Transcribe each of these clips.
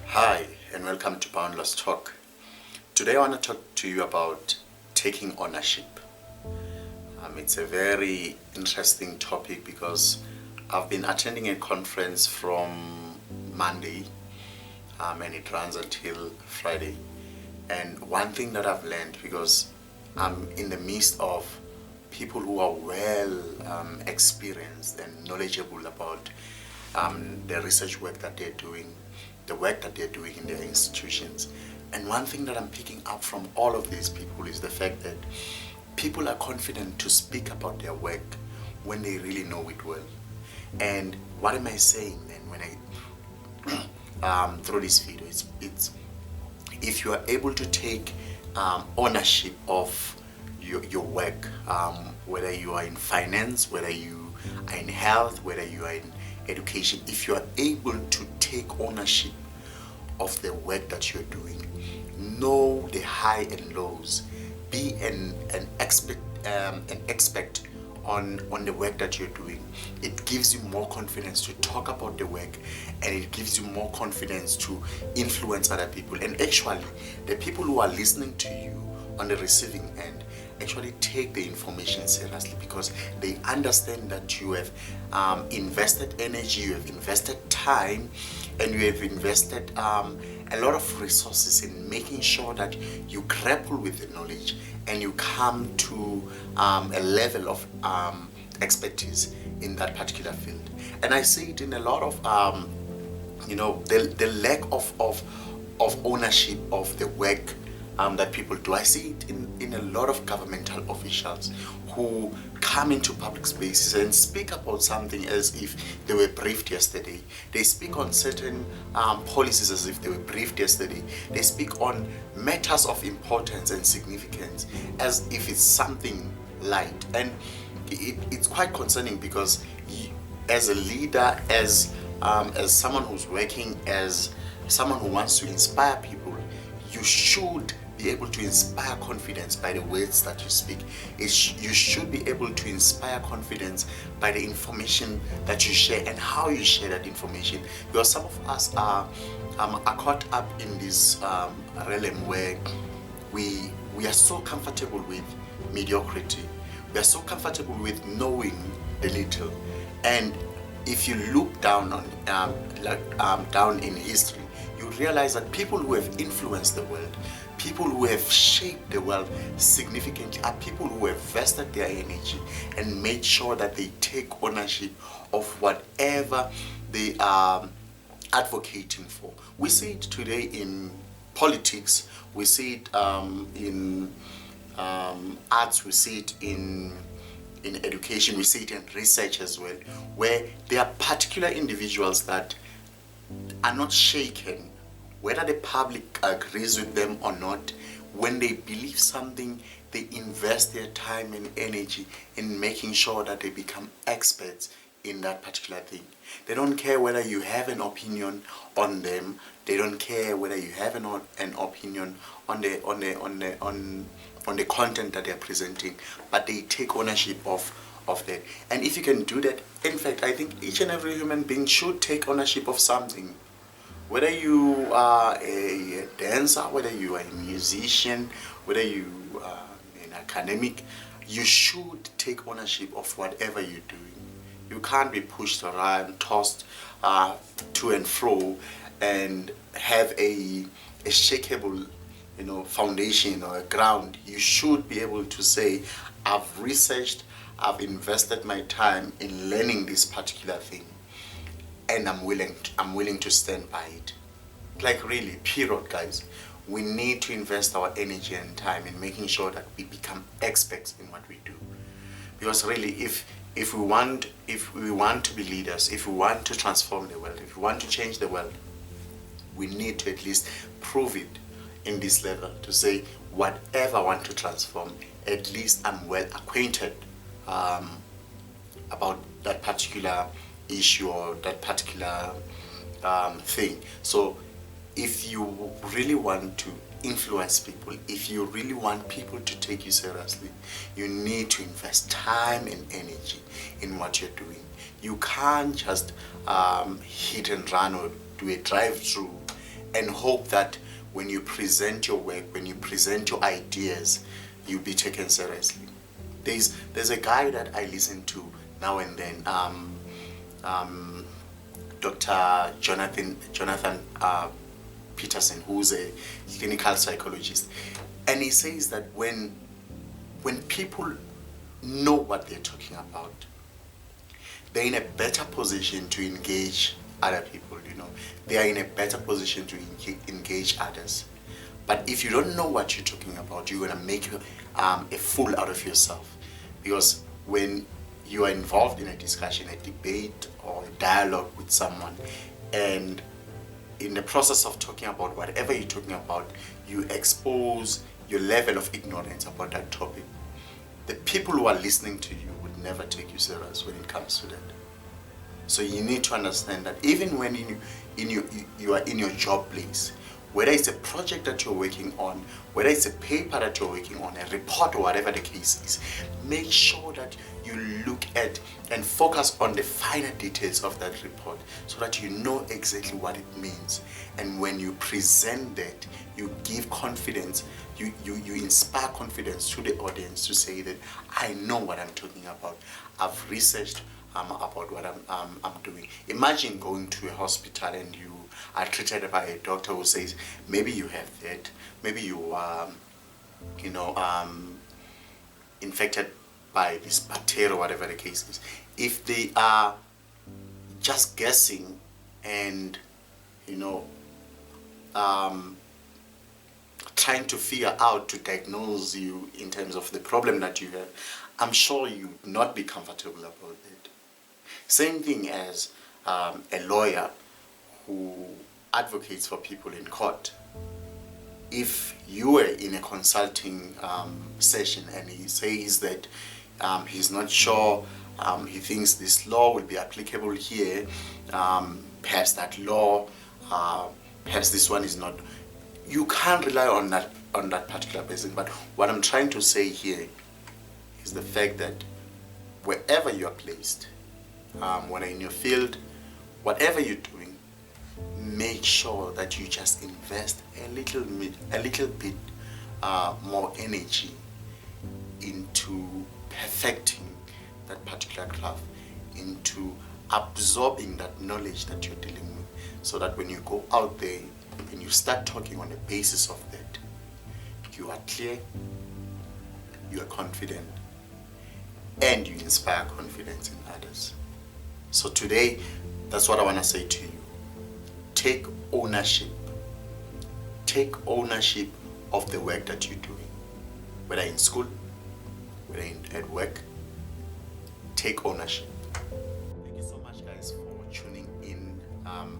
Hi, and welcome to Boundless Talk. Today I want to talk to you about taking ownership. It's a very interesting topic because I've been attending a conference from Monday and it runs until Friday. And one thing that I've learned, because I'm in the midst of people who are well experienced and knowledgeable about the research work that they're doing, the work that they're doing in their institutions. And one thing that I'm picking up from all of these people is the fact that people are confident to speak about their work when they really know it well. And what am I saying then when I through this video? It's if you are able to take ownership of your work, whether you are in finance, whether you are in health, whether you are in education, if you are able to take ownership of the work that you're doing, know the high and lows, be an expert on the work that you're doing. It gives you more confidence to talk about the work, and it gives you more confidence to influence other people. And actually, the people who are listening to you on the receiving end actually take the information seriously because they understand that you have invested energy, you have invested time, and you have invested a lot of resources in making sure that you grapple with the knowledge and you come to a level of expertise in that particular field. And I see it in a lot of the lack of ownership of the work that people do. I see it in a lot of governmental officials who come into public spaces and speak about something as if they were briefed yesterday. They speak on certain policies as if they were briefed yesterday. They speak on matters of importance and significance as if it's something light. And it's quite concerning because as a leader, as someone who's working, as someone who wants to inspire people, you should be able to inspire confidence by the words that you speak. You should be able to inspire confidence by the information that you share and how you share that information. Because some of us are caught up in this realm where we are so comfortable with mediocrity. We are so comfortable with knowing the little. And if you look down on down in history, you realize that people who have influenced the world, people who have shaped the world significantly, are people who have vested their energy and made sure that they take ownership of whatever they are advocating for. We see it today in politics, we see it in arts, we see it in education, we see it in research as well, where there are particular individuals that are not shaken, whether the public agrees with them or not. When they believe something, they invest their time and energy in making sure that they become experts in that particular thing. They don't care whether you have an opinion on them. They don't care whether you have an opinion on the content that they're presenting, but they take ownership of that. And if you can do that, in fact, I think each and every human being should take ownership of something. Whether you are a dancer, whether you are a musician, whether you are an academic, you should take ownership of whatever you're doing. You can't be pushed around, tossed to and fro, and have a shakeable foundation or a ground. You should be able to say, I've researched, I've invested my time in learning this particular thing, and I'm willing to stand by it. Like really, period, guys. We need to invest our energy and time in making sure that we become experts in what we do. Because really, if we want to be leaders, if we want to transform the world, if we want to change the world, we need to at least prove it in this level, to say whatever I want to transform, at least I'm well acquainted about that particular issue or that particular thing. So if you really want to influence people, if you really want people to take you seriously, you need to invest time and energy in what you're doing. You can't just hit and run or do a drive-through and hope that when you present your work, when you present your ideas, you'll be taken seriously. There's a guy that I listen to now and then, Dr. Jonathan Peterson, who's a clinical psychologist, and he says that when people know what they're talking about, they're in a better position to engage other people. They are in a better position to engage others. But if you don't know what you're talking about, you're going to make a fool out of yourself. Because when you are involved in a discussion, a debate, or a dialogue with someone, and in the process of talking about whatever you're talking about, you expose your level of ignorance about that topic, the people who are listening to you would never take you serious when it comes to that. So you need to understand that even when you are in your job place, whether it's a project that you're working on, whether it's a paper that you're working on, a report, or whatever the case is, make sure that you look at and focus on the finer details of that report so that you know exactly what it means. And when you present that, you give confidence, you inspire confidence to the audience to say that I know what I'm talking about. I've researched about what I'm doing. Imagine going to a hospital and you are treated by a doctor who says maybe you have that, maybe you are infected by this bacteria or whatever the case is. If they are just guessing and trying to figure out to diagnose you in terms of the problem that you have, I'm sure you would not be comfortable about it. Same thing as a lawyer who advocates for people in court. If you were in a consulting session and he says that he's not sure, he thinks this law will be applicable here, perhaps that law, perhaps this one is not, you can't rely on that particular person. But what I'm trying to say here is the fact that wherever you are placed, whether in your field, whatever you're doing, make sure that you just invest a little bit more energy into perfecting that particular craft, into absorbing that knowledge that you're dealing with, so that when you go out there and you start talking on the basis of that, you are clear, you are confident, and you inspire confidence in others. So today, that's what I want to say to you. Take ownership. Take ownership of the work that you're doing. Whether in school, whether at work, take ownership. Thank you so much, guys, for tuning in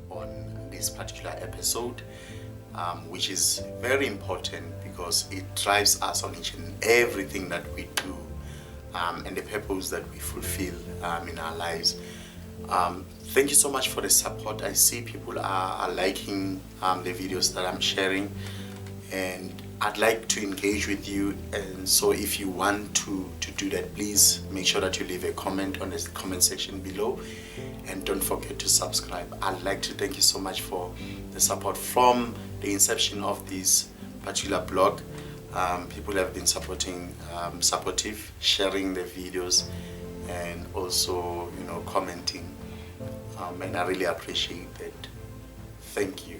on this particular episode, which is very important because it drives us on each and everything that we do, and the purpose that we fulfill in our lives. Thank you so much for the support. I see people are liking the videos that I'm sharing, and I'd like to engage with you. And so if you want to do that, please make sure that you leave a comment on the comment section below, and don't forget to subscribe. I'd like to thank you so much for the support from the inception of this particular blog. People have been supportive, sharing the videos, and also commenting, and I really appreciate that. Thank you.